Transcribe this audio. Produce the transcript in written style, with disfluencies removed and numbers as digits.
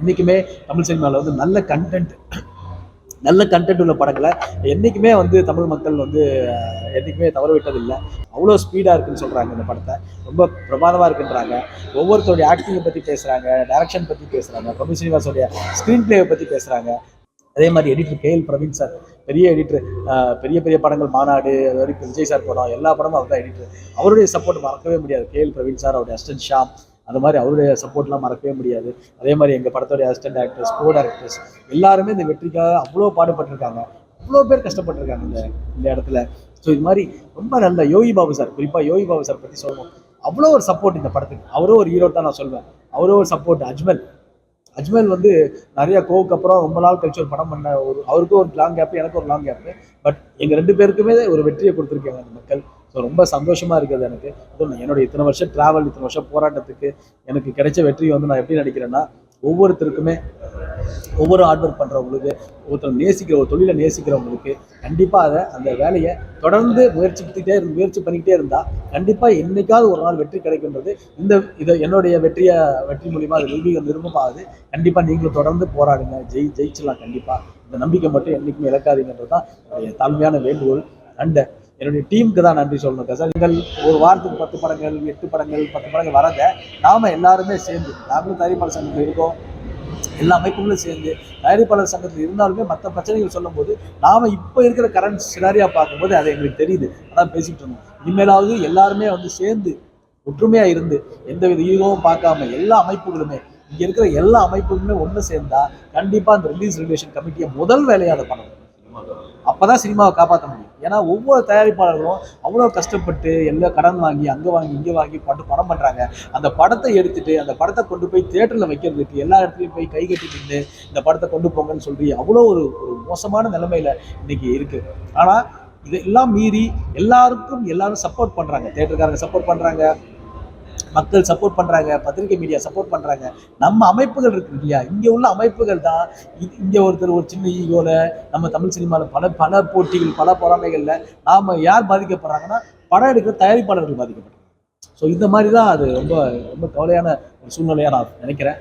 இன்றைக்குமே தமிழ் சினிமாவில் வந்து நல்ல கண்டென்ட் உள்ள படங்களை என்றைக்குமே வந்து தமிழ் மக்கள் வந்து என்றைக்குமே தவற விட்டதில்லை. அவ்வளோ ஸ்பீடாக இருக்குன்னு சொல்கிறாங்க இந்த படத்தை. ரொம்ப பிரமாதமாக இருக்குன்றாங்க. ஒவ்வொருத்தருடைய ஆக்டிங்கை பற்றி பேசுகிறாங்க, டைரக்ஷன் பற்றி பேசுகிறாங்க, பிரபு ஸ்ரீனிவாசோடைய ஸ்க்ரீன் பிளேவை பற்றி பேசுகிறாங்க. அதே மாதிரி எடிட்டர் KL பிரவீன் சார், பெரிய எடிட்டர். பெரிய பெரிய படங்கள் மாநாடு, அது வரைக்கும் விஜய் சார் படம், எல்லா படமும் அவர் தான் எடிட்டர். அவருடைய சப்போர்ட் மறக்கவே முடியாது. KL பிரவீன் சார், அவருடைய அசிஸ்டன்ட் ஷாம், அந்த மாதிரி அவருடைய சப்போர்ட்லாம் மறக்கவே முடியாது. அதே மாதிரி எங்கள் படத்தோடைய அசிஸ்டன்ட் ஆக்டர்ஸ், கோ டைரக்டர்ஸ் எல்லாருமே இந்த வெற்றிக்காக அவ்வளோ பாடுபட்டிருக்காங்க. அவ்வளோ பேர் கஷ்டப்பட்டிருக்காங்க இந்த இடத்துல. ஸோ இது மாதிரி ரொம்ப நல்ல யோகி பாபு சார், குறிப்பாக யோகி பாபு சார் பற்றி சொல்லணும். அவ்வளோ ஒரு சப்போர்ட் இந்த படத்துக்கு. அவரும் ஒரு ஹீரோ தான் நான் சொல்வேன். அவரும் ஒரு சப்போர்ட். அஜ்மல் வந்து நிறைய கோவுக்கு அப்புறம் ரொம்ப நாள் கழிச்சு ஒரு படம் பண்ண, அவருக்கும் ஒரு லாங் கேப்பு, எனக்கு ஒரு லாங் கேப்பு. பட் எங்கள் 2 பேருக்குமே ஒரு வெற்றியை கொடுத்துருக்காங்க அந்த மக்கள். ஸோ ரொம்ப சந்தோஷமாக இருக்குது எனக்கு. அதுவும் என்னுடைய இத்தனை வருஷம் ட்ராவல், இத்தனை வருஷம் போராட்டத்துக்கு எனக்கு கிடைச்ச வெற்றி வந்து நான் எப்படி நினைக்கிறேன்னா, ஒவ்வொருத்தருக்குமே, ஒவ்வொரு ஹார்ட் ஒர்க் பண்ணுறவங்களுக்கு, ஒரு தொழிலை நேசிக்கிறவங்களுக்கு கண்டிப்பாக அந்த வேலையை தொடர்ந்து முயற்சி பண்ணிக்கிட்டே இருந்தால் கண்டிப்பாக என்னைக்காவது ஒரு நாள் வெற்றி கிடைக்கின்றது. இதை என்னுடைய வெற்றி மூலிமா அது நிரூபமாகுது. கண்டிப்பாக நீங்களும் தொடர்ந்து போராடுங்க, ஜெயிச்சிடலாம். கண்டிப்பாக இந்த நம்பிக்கை மட்டும் என்றைக்குமே இழக்காதீங்கன்றது தான் என்னுடைய தாழ்மையான வேண்டுகோள். அண்ட் என்னுடைய டீமுக்கு தான் நன்றி சொல்லணும் சார். நீங்கள் ஒரு வாரத்துக்கு 10 படங்கள், 8 படங்கள், 10 படங்கள் வரத நாம எல்லாருமே சேர்ந்து, நாங்களும் தயாரிப்பாளர் சங்கத்தில் இருக்கோம், எல்லா அமைப்புகளும் சேர்ந்து தயாரிப்பாளர் சங்கத்தில் இருந்தாலுமே மற்ற பிரச்சனைகள் சொல்லும் போது நாம இப்போ இருக்கிற கரண்ட் சினாரியா பார்க்கும்போது அது எங்களுக்கு தெரியுது. அதான் பேசிக்கிட்டு இருந்தோம். இனிமேலாவது எல்லாருமே வந்து சேர்ந்து ஒற்றுமையா இருந்து எந்தவித ஈகோவும் பார்க்காம எல்லா அமைப்புகளுமே, இங்க இருக்கிற எல்லா அமைப்புகளுமே ஒன்று சேர்ந்தா கண்டிப்பா அந்த ரிலீஸ் ரெகுலேஷன் கமிட்டியை முதல் வேலையை அதை பண்ணணும். அப்பதான் சினிமாவை காப்பாற்ற முடியும். ஏன்னா ஒவ்வொரு தயாரிப்பாளர்களும் அவ்வளோ கஷ்டப்பட்டு எல்லாம் கடன் வாங்கி அங்கே வாங்கி இங்கே வாங்கி படம் பண்ணுறாங்க. அந்த படத்தை எடுத்துட்டு அந்த படத்தை கொண்டு போய் தியேட்டரில் வைக்கிறதுக்கு எல்லா இடத்துலையும் போய் கை கட்டி நின்று இந்த படத்தை கொண்டு போங்கன்னு சொல்லி அவ்வளோ ஒரு மோசமான நிலைமையில இன்னைக்கு இருக்கு. ஆனால் இதெல்லாம் மீறி எல்லாரும் சப்போர்ட் பண்ணுறாங்க. தியேட்டருக்காரங்க சப்போர்ட் பண்ணுறாங்க, மக்கள் சப்போர்ட் பண்றாங்க, பத்திரிகை மீடியா சப்போர்ட் பண்றாங்க, நம்ம அமைப்புகள் இருக்கு இல்லையா, இங்க உள்ள அமைப்புகள் தான். இங்க ஒரு சின்ன ஈகோல நம்ம தமிழ் சினிமாவில் பல போட்டிகள், பல பொறாமைகள்ல நாம யார் பாதிக்கப்படுறாங்கன்னா படம் எடுக்கிற தயாரிப்பாளர்கள் பாதிக்கப்படுறாங்க. ஸோ இந்த மாதிரி தான் அது ரொம்ப ரொம்ப கவலையான ஒரு சூழ்நிலையா நான் நினைக்கிறேன்.